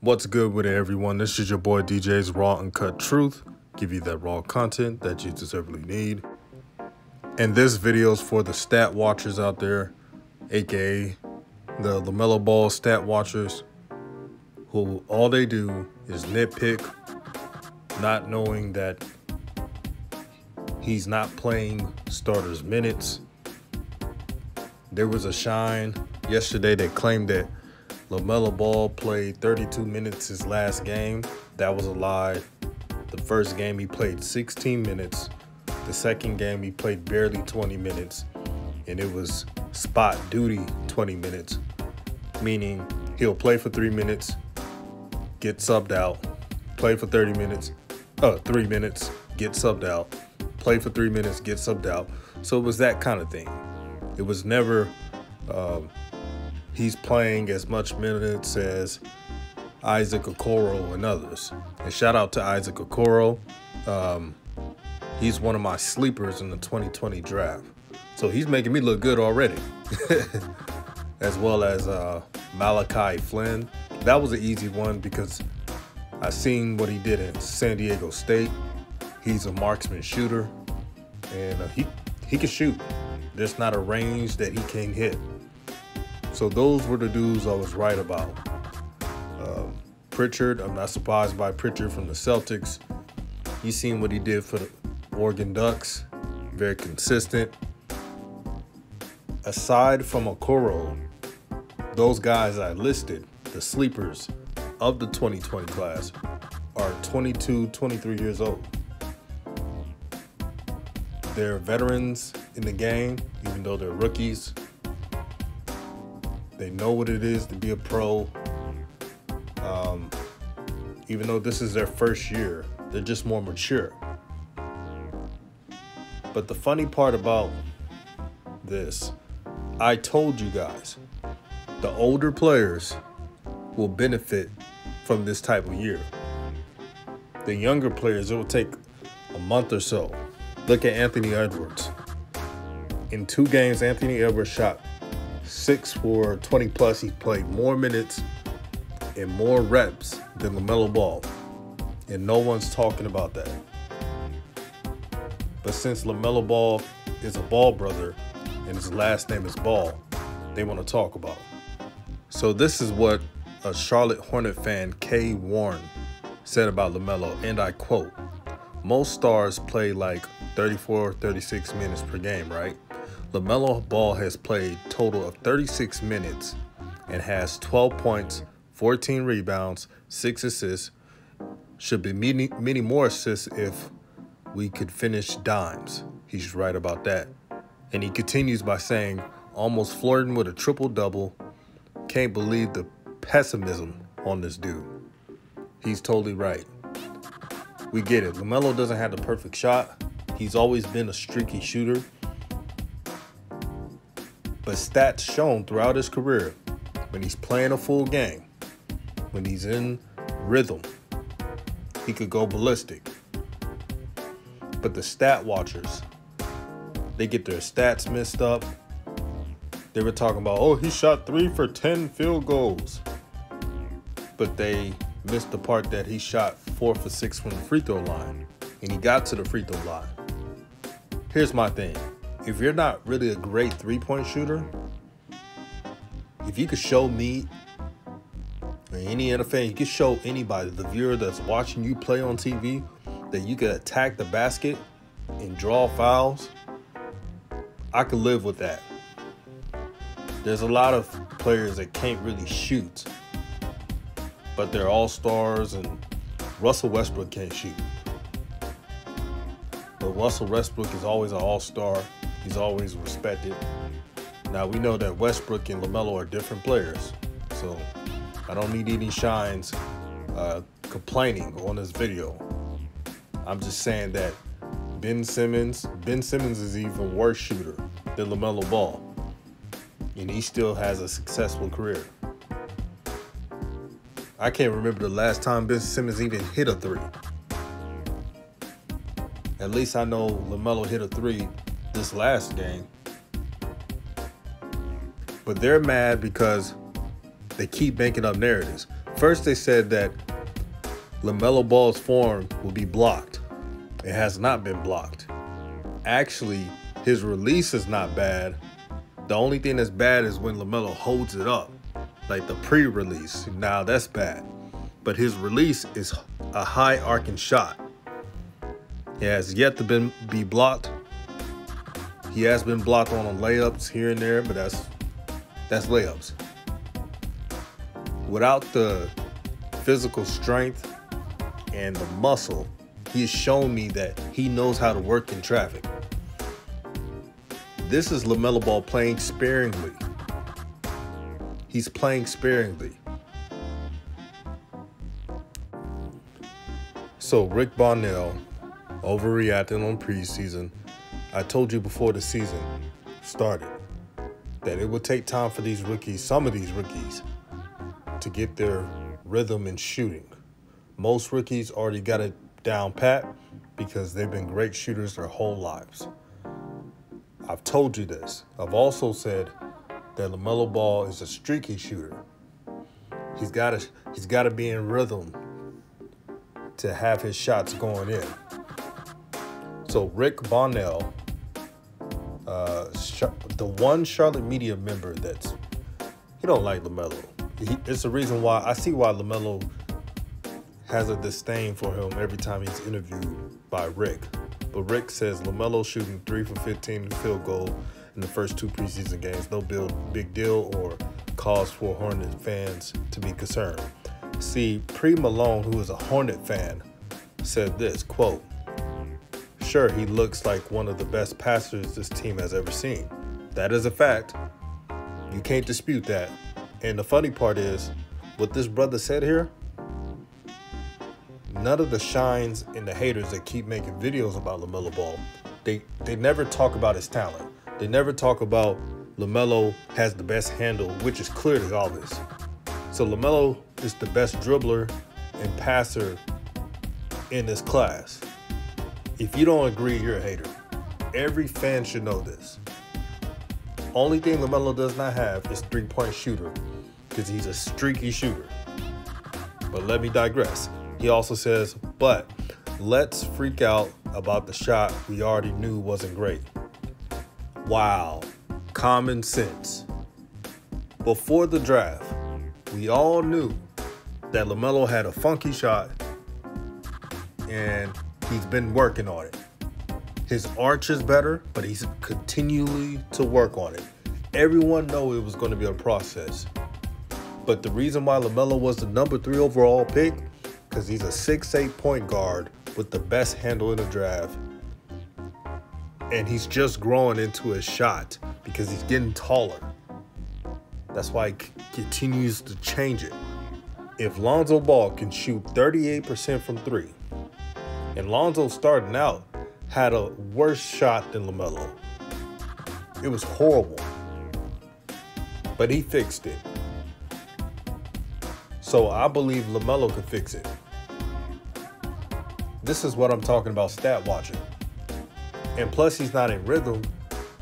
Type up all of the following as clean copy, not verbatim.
What's good with it, everyone? This is your boy DJ's Raw Uncut Truth. Give you that raw content that you deservedly need. And this video is for the stat watchers out there, aka the LaMelo Ball stat watchers, who all they do is nitpick, not knowing that he's not playing starters minutes. There was a shine yesterday that claimed that LaMelo Ball played 32 minutes his last game. That was a lie. The first game he played 16 minutes. The second game he played barely 20 minutes. And it was spot duty 20 minutes. Meaning he'll play for 3 minutes, get subbed out, play for 3 minutes, get subbed out, play for 3 minutes, get subbed out. So it was that kind of thing. It was never he's playing as much minutes as Isaac Okoro and others. And shout out to Isaac Okoro. He's one of my sleepers in the 2020 draft. So he's making me look good already. As well as Malachi Flynn. That was an easy one because I seen what he did in San Diego State. He's a marksman shooter, and he can shoot. There's not a range that he can't hit. So those were the dudes I was right about. Pritchard, I'm not surprised by Pritchard from the Celtics. You seen what he did for the Oregon Ducks. Very consistent. Aside from Okoro, those guys I listed, the sleepers of the 2020 class, are 22, 23 years old. They're veterans in the game, even though they're rookies. They know what it is to be a pro. Even though this is their first year, they're just more mature. But the funny part about this, I told you guys, the older players will benefit from this type of year. The younger players, it will take a month or so. Look at Anthony Edwards. In 2 games, Anthony Edwards shot 6 for 20 plus. He played more minutes and more reps than LaMelo Ball. And no one's talking about that. But since LaMelo Ball is a Ball brother and his last name is Ball, they want to talk about him. So this is what a Charlotte Hornet fan, K. Warren, said about LaMelo, and I quote, "Most stars play like 34, 36 minutes per game, right? LaMelo Ball has played total of 36 minutes and has 12 points, 14 rebounds, 6 assists. Should be many more assists if we could finish dimes." He's right about that. And he continues by saying, "Almost flirting with a triple-double. Can't believe the pessimism on this dude." He's totally right. We get it. LaMelo doesn't have the perfect shot. He's always been a streaky shooter. But stats shown throughout his career, when he's playing a full game, when he's in rhythm, he could go ballistic. But the stat watchers, they get their stats messed up. They were talking about, oh, he shot 3 for 10 field goals. But they missed the part that he shot 4 for 6 from the free throw line. And he got to the free throw line. Here's my thing. If you're not really a great three-point shooter, if you could show me, or any NFL, you could show anybody, the viewer that's watching you play on TV, that you could attack the basket and draw fouls, I could live with that. There's a lot of players that can't really shoot, but they're all-stars, and Russell Westbrook can't shoot. But Russell Westbrook is always an all-star. He's always respected. Now, we know that Westbrook and LaMelo are different players, so I don't need any shines complaining on this video. I'm just saying that Ben Simmons is an even worse shooter than LaMelo Ball, and he still has a successful career. I can't remember the last time Ben Simmons even hit a 3. At least I know LaMelo hit a 3 this last game. But they're mad because they keep making up narratives. First, they said that LaMelo Ball's form will be blocked. It has not been blocked. Actually, his release is not bad. The only thing that's bad is when LaMelo holds it up, like the pre-release. Now that's bad. But his release is a high arcing shot. It has yet to be blocked. He has been blocked on layups here and there, but that's layups. Without the physical strength and the muscle, he has shown me that he knows how to work in traffic. This is LaMelo Ball playing sparingly. He's playing sparingly. So Rick Bonnell overreacting on preseason. I told you before the season started that it would take time for these rookies, some of these rookies, to get their rhythm in shooting. Most rookies already got it down pat because they've been great shooters their whole lives. I've told you this. I've also said that LaMelo Ball is a streaky shooter. He's got to be in rhythm to have his shots going in. So Rick Bonnell, the one Charlotte media member he don't like LaMelo. It's the reason why I see why LaMelo has a disdain for him every time he's interviewed by Rick. But Rick says LaMelo shooting 3 for 15 field goal in the first 2 preseason games, no big deal or cause for Hornet fans to be concerned. See, Pre Malone, who is a Hornet fan, said this, quote, "Sure, he looks like one of the best passers this team has ever seen. That is a fact. You can't dispute that. And the funny part is, what this brother said here, none of the shines and the haters that keep making videos about LaMelo Ball, they never talk about his talent. They never talk about LaMelo has the best handle, which is clearly obvious. So LaMelo is the best dribbler and passer in this class. If you don't agree, you're a hater. Every fan should know this. Only thing LaMelo does not have is three-point shooter because he's a streaky shooter. But let me digress. He also says, but let's freak out about the shot we already knew wasn't great. Wow, common sense. Before the draft, we all knew that LaMelo had a funky shot and he's been working on it. His arch is better, but he's continually to work on it. Everyone knew it was going to be a process. But the reason why LaMelo was the number 3 overall pick, because he's a 6'8" point guard with the best handle in the draft. And he's just growing into his shot because he's getting taller. That's why he continues to change it. If Lonzo Ball can shoot 38% from 3, and Lonzo starting out had a worse shot than LaMelo. It was horrible. But he fixed it. So I believe LaMelo could fix it. This is what I'm talking about stat watching. And plus he's not in rhythm.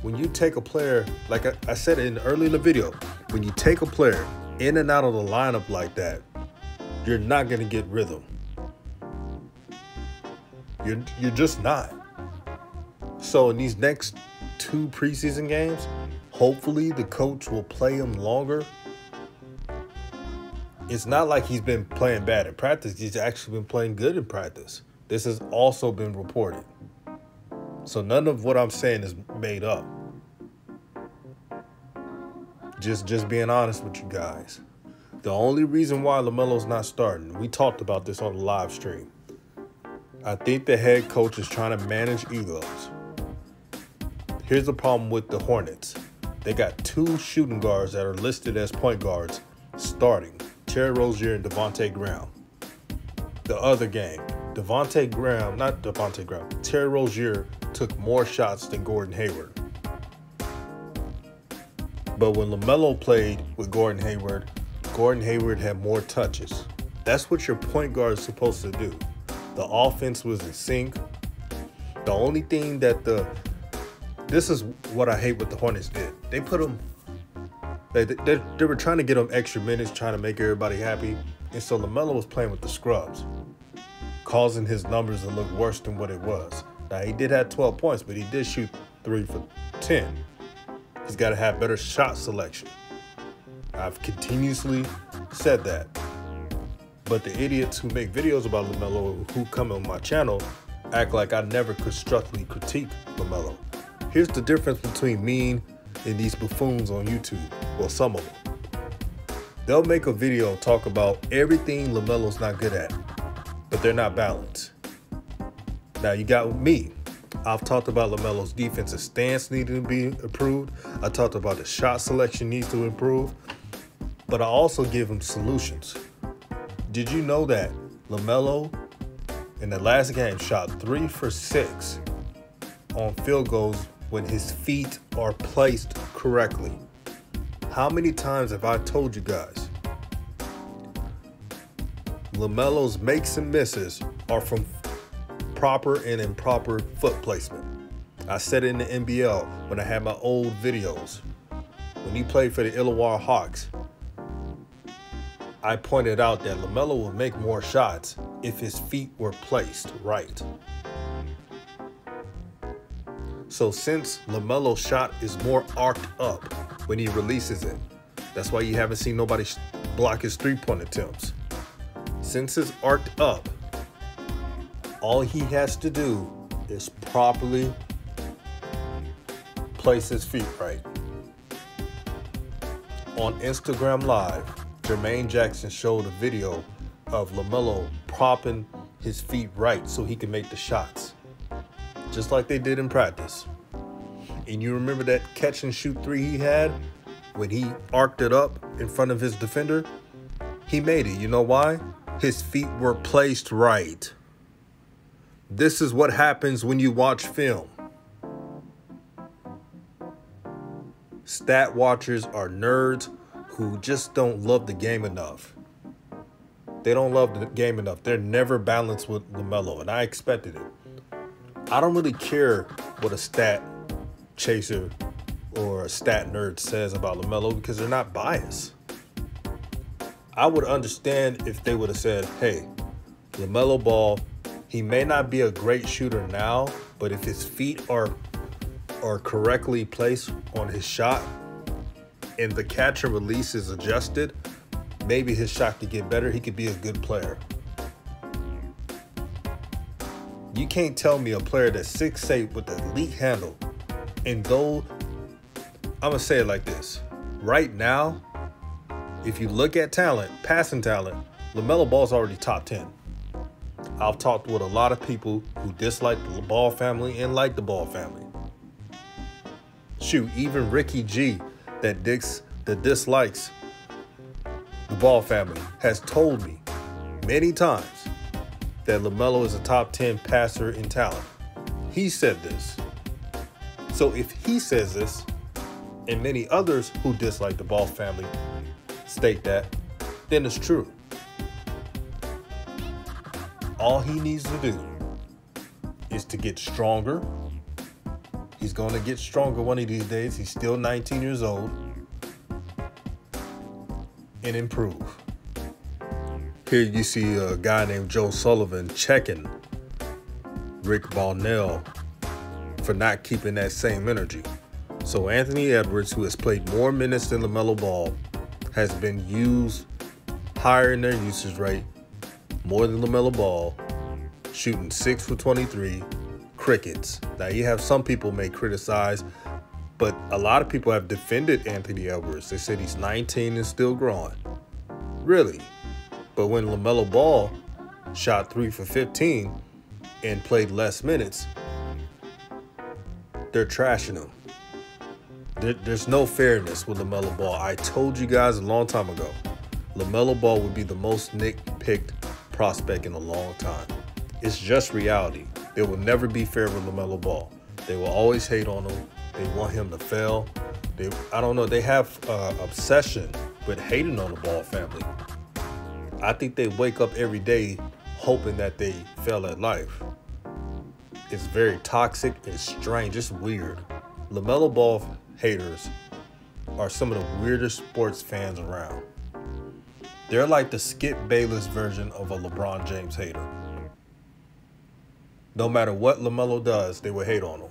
When you take a player, like I said early in the video, when you take a player in and out of the lineup like that, you're not going to get rhythm. You're just not. So in these next 2 preseason games, hopefully the coach will play him longer. It's not like he's been playing bad in practice. He's actually been playing good in practice. This has also been reported. So none of what I'm saying is made up. Just being honest with you guys. The only reason why LaMelo's not starting, we talked about this on the live stream. I think the head coach is trying to manage egos. Here's the problem with the Hornets. They got 2 shooting guards that are listed as point guards starting. Terry Rozier and Devontae Graham. The other game, Terry Rozier took more shots than Gordon Hayward. But when LaMelo played with Gordon Hayward had more touches. That's what your point guard is supposed to do. The offense was in sync. The only thing that this is what I hate what the Hornets did. They put them, they were trying to get them extra minutes, trying to make everybody happy. And so LaMelo was playing with the scrubs, causing his numbers to look worse than what it was. Now, he did have 12 points, but he did shoot 3 for 10. He's got to have better shot selection. I've continuously said that. But the idiots who make videos about LaMelo, who come on my channel, act like I never constructively critique LaMelo. Here's the difference between me and these buffoons on YouTube, well, some of them. They'll make a video talk about everything LaMelo's not good at, but they're not balanced. Now you got me. I've talked about LaMelo's defensive stance needing to be improved. I talked about the shot selection needs to improve, but I also give him solutions. Did you know that LaMelo in the last game shot 3 for 6 on field goals when his feet are placed correctly? How many times have I told you guys? LaMelo's makes and misses are from proper and improper foot placement. I said it in the NBL when I had my old videos. When he played for the Illawarra Hawks, I pointed out that LaMelo would make more shots if his feet were placed right. So since LaMelo's shot is more arced up when he releases it, that's why you haven't seen nobody block his three-point attempts. Since it's arced up, all he has to do is properly place his feet right. On Instagram Live, Jermaine Jackson showed a video of LaMelo propping his feet right so he can make the shots, just like they did in practice. And you remember that catch and shoot 3 he had when he arced it up in front of his defender? He made it. You know why? His feet were placed right. This is what happens when you watch film. Stat watchers are nerds who just don't love the game enough. They don't love the game enough. They're never balanced with LaMelo, and I expected it. I don't really care what a stat chaser or a stat nerd says about LaMelo because they're not biased. I would understand if they would have said, hey, LaMelo Ball, he may not be a great shooter now, but if his feet are correctly placed on his shot and the catch and release is adjusted, maybe his shot could get better. He could be a good player. You can't tell me a player that's 6'8" with an elite handle, and though, I'm gonna say it like this, right now, if you look at talent, passing talent, LaMelo Ball's already top 10. I've talked with a lot of people who dislike the Ball family and like the Ball family. Shoot, even Ricky G that dislikes the Ball family has told me many times that LaMelo is a top 10 passer in talent. He said this. So if he says this, and many others who dislike the Ball family state that, then it's true. All he needs to do is to get stronger. He's going to get stronger one of these days. He's still 19 years old. And improve. Here you see a guy named Joe Sullivan checking Rick Bonnell for not keeping that same energy. So Anthony Edwards, who has played more minutes than LaMelo Ball, has been used higher in their usage rate, more than LaMelo Ball, shooting 6 for 23, crickets. Now you have some people may criticize, but a lot of people have defended Anthony Edwards. They said he's 19 and still growing. Really? But when LaMelo Ball shot 3 for 15 and played less minutes, they're trashing him. There's no fairness with LaMelo Ball. I told you guys a long time ago, LaMelo Ball would be the most nitpicked prospect in a long time. It's just reality. They will never be fair with LaMelo Ball. They will always hate on him. They want him to fail. I don't know, they have obsession with hating on the Ball family. I think they wake up every day hoping that they fail at life. It's very toxic, it's strange, it's weird. LaMelo Ball haters are some of the weirdest sports fans around. They're like the Skip Bayless version of a LeBron James hater. No matter what LaMelo does, they will hate on him.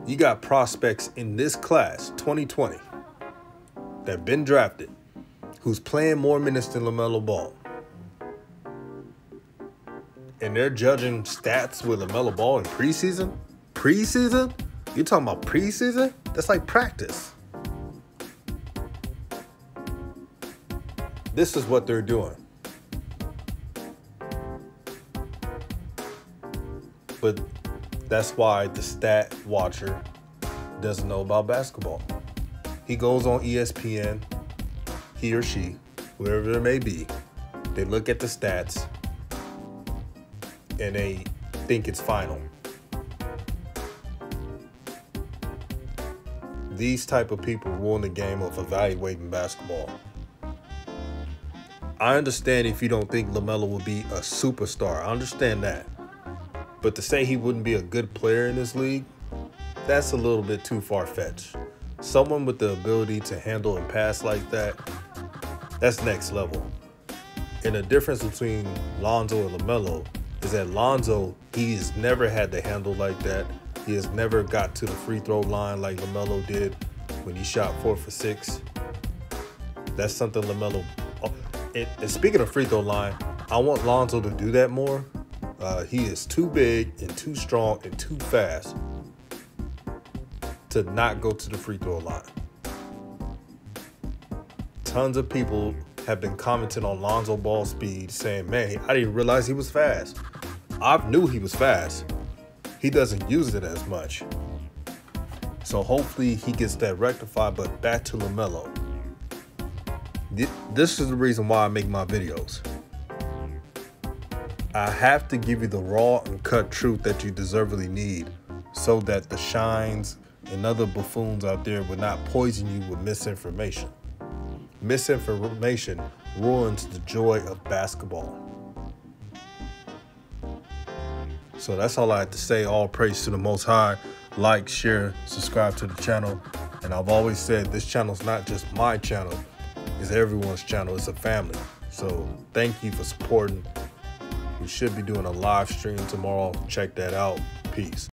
You got prospects in this class, 2020, that have been drafted, who's playing more minutes than LaMelo Ball. And they're judging stats with LaMelo Ball in preseason? Preseason? You're talking about preseason? That's like practice. This is what they're doing. But that's why the stat watcher doesn't know about basketball. He goes on ESPN, he or she, whoever it may be, they look at the stats and they think it's final. These type of people ruin the game of evaluating basketball. I understand if you don't think LaMelo will be a superstar. I understand that. But to say he wouldn't be a good player in this league, that's a little bit too far-fetched. Someone with the ability to handle and pass like that, that's next level. And the difference between Lonzo and LaMelo is that Lonzo, he has never had the handle like that. He has never got to the free throw line like LaMelo did when he shot 4 for 6. That's something LaMelo... And speaking of free throw line, I want Lonzo to do that more. He is too big and too strong and too fast to not go to the free throw line. Tons of people have been commenting on Lonzo Ball's speed, saying, man, I didn't realize he was fast. I knew he was fast. He doesn't use it as much. So hopefully he gets that rectified, but back to LaMelo. This is the reason why I make my videos. I have to give you the raw and cut truth that you deservedly need so that the shines and other buffoons out there will not poison you with misinformation. Misinformation ruins the joy of basketball. So that's all I have to say. All praise to the Most High. Like, share, subscribe to the channel. And I've always said this channel is not just my channel. It's everyone's channel. It's a family. So thank you for supporting. We should be doing a live stream tomorrow. Check that out. Peace.